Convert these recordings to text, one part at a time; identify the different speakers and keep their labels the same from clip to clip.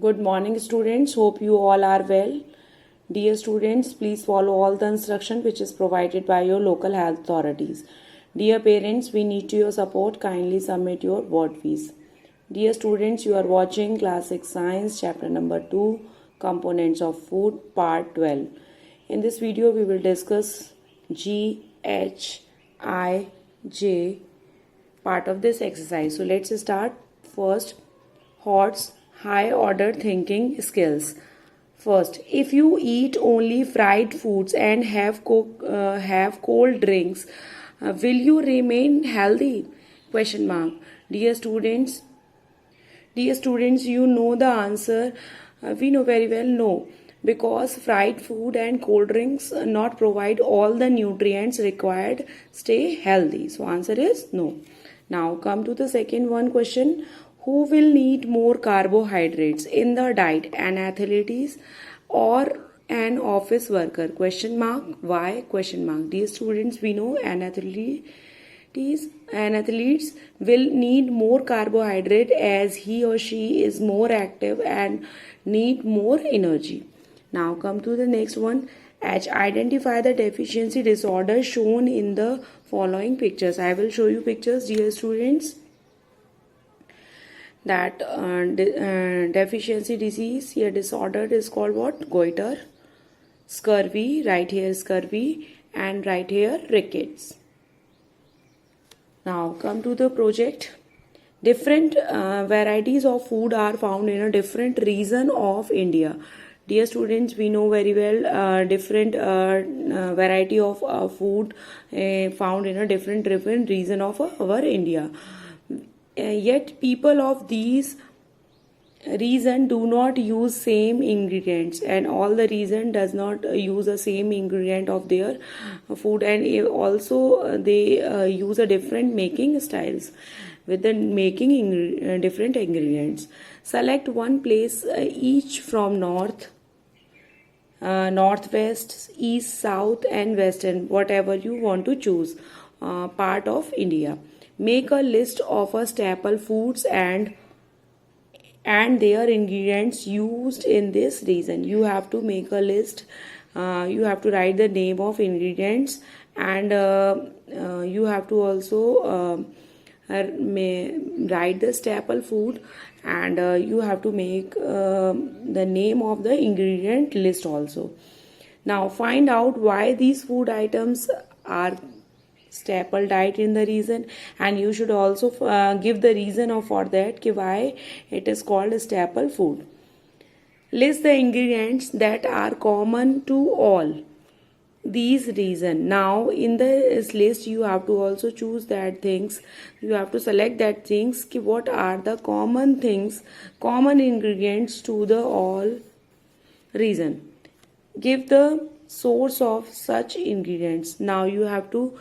Speaker 1: Good morning, students. Hope you all are well. Dear students, please follow all the instruction which is provided by your local health authorities. Dear parents, we need your support. Kindly submit your word fees. Dear students, you are watching Class 6 Science, Chapter number 2, Components of Food, Part 12. In this video, we will discuss G, H, I, J part of this exercise. So let's start. First, HOTS, high order thinking skills. First, if you eat only fried foods and have cold drinks, will you remain healthy? Question mark. Dear students, you know the answer. We know very well no, because fried food and cold drinks not provide all the nutrients required. Stay healthy. So answer is no. Now come to the second one question. Who will need more carbohydrates in the diet? An athlete or an office worker? Question mark. Why? Question mark. Dear students, we know an athletes will need more carbohydrate as he or she is more active and need more energy. Now come to the next one. H, identify the deficiency disorder shown in the following pictures. I will show you pictures, dear students. That deficiency disease here disorder is called what? Goiter, scurvy, right here scurvy, and right here rickets. Now come to the project. Different varieties of food are found in a different region of India. Dear students, we know very well different variety of food found in a different region of our India. Yet people of these region do not use same ingredients, and all the region does not use the same ingredient of their food, and also they use a different making styles with the making different ingredients. Select one place each from northwest, east, south, and western, whatever you want to choose, part of India. Make a list of a staple foods and their ingredients used in this region. You have to make a list. You have to write the name of ingredients, and you have to also write the staple food, and you have to make the name of the ingredient list also. Now find out why these food items are staple diet in the region, and you should also give the reason of for that why it is called staple food. List the ingredients that are common to all these reason. Now in this list you have to also choose that things, you have to select that things what are the common things, common ingredients to the all reason. Give the source of such ingredients. Now you have to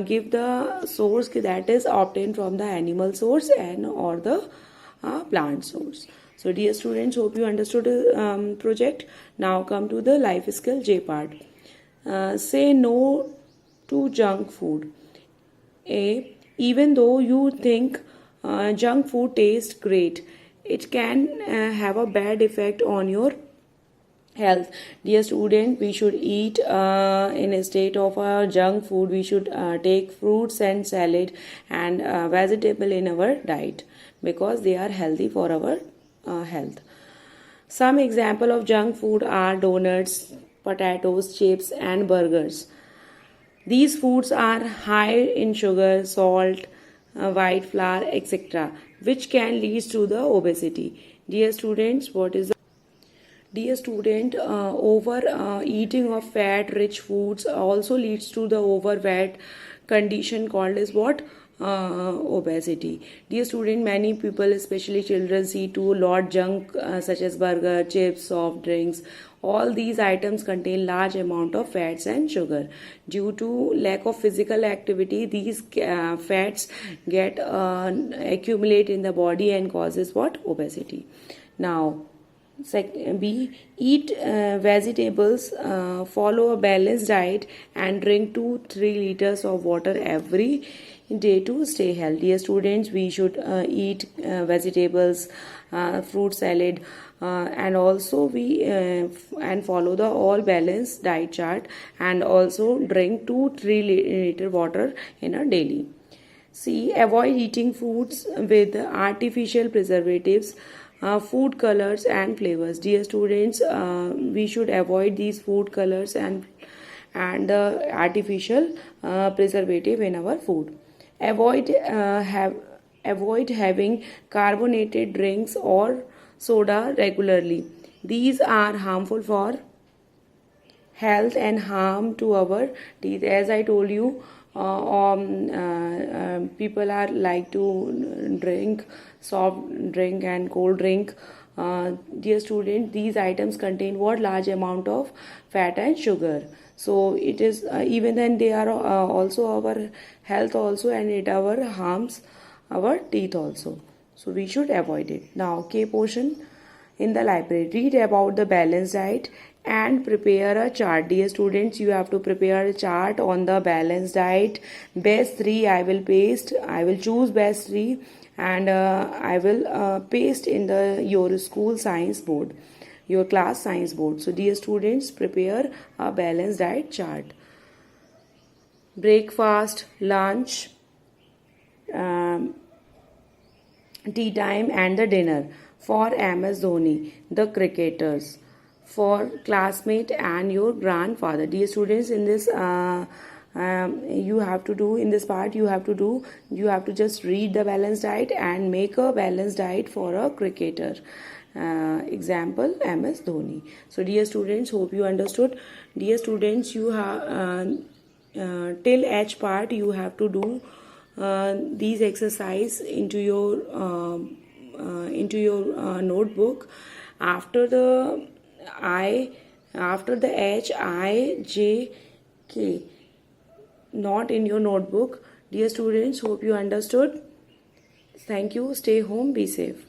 Speaker 1: give the source that is obtained from the animal source and or the plant source. So dear students, hope you understood the project. Now come to the life skill J part. Say no to junk food. A, even though you think junk food tastes great, it can have a bad effect on your health. Dear student, we should eat in a state of junk food. We should take fruits and salad and vegetable in our diet, because they are healthy for our health. Some example of junk food are donuts, potatoes, chips, and burgers. These foods are high in sugar, salt, white flour, etc., which can lead to the obesity. Dear students, Dear student, overeating of fat-rich foods also leads to the overweight condition called as what? Obesity. Dear student, many people, especially children, eat too lot junk such as burger, chips, soft drinks. All these items contain large amount of fats and sugar. Due to lack of physical activity, these fats get accumulate in the body and causes what? Obesity. Now, B, eat vegetables, follow a balanced diet, and drink 2-3 liters of water every Day 2, stay healthy. Dear students, we should eat vegetables, fruit salad, and also we and follow the all balanced diet chart, and also drink 2-3 liter water in a daily. C. Avoid eating foods with artificial preservatives, food colors and flavors. Dear students, we should avoid these food colors and artificial preservative in our food. Avoid having carbonated drinks or soda regularly. These are harmful for health and harm to our teeth. As I told you, people are like to drink soft drink and cold drink. Dear student, these items contain what large amount of fat and sugar. So it is even then they are also our health also, and it our harms our teeth also. So we should avoid it. Now K portion in the library. Read about the balanced diet and prepare a chart. Dear students, you have to prepare a chart on the balanced diet. Best 3 I will paste. I will choose best 3, and I will paste in your school science board, your class science board. So dear students, prepare a balanced diet chart. Breakfast, lunch, tea time and the dinner. For MS Dhoni, the cricketers. For classmate and your grandfather. Dear students, in this you have to do in this part, you have to just read the balanced diet and make a balanced diet for a cricketer. Example, MS Dhoni. So dear students, hope you understood. Dear students, you have till H part you have to do these exercise into your notebook. After the H, I, J, K, not in your notebook. Dear students, hope you understood. Thank you. Stay home. Be safe.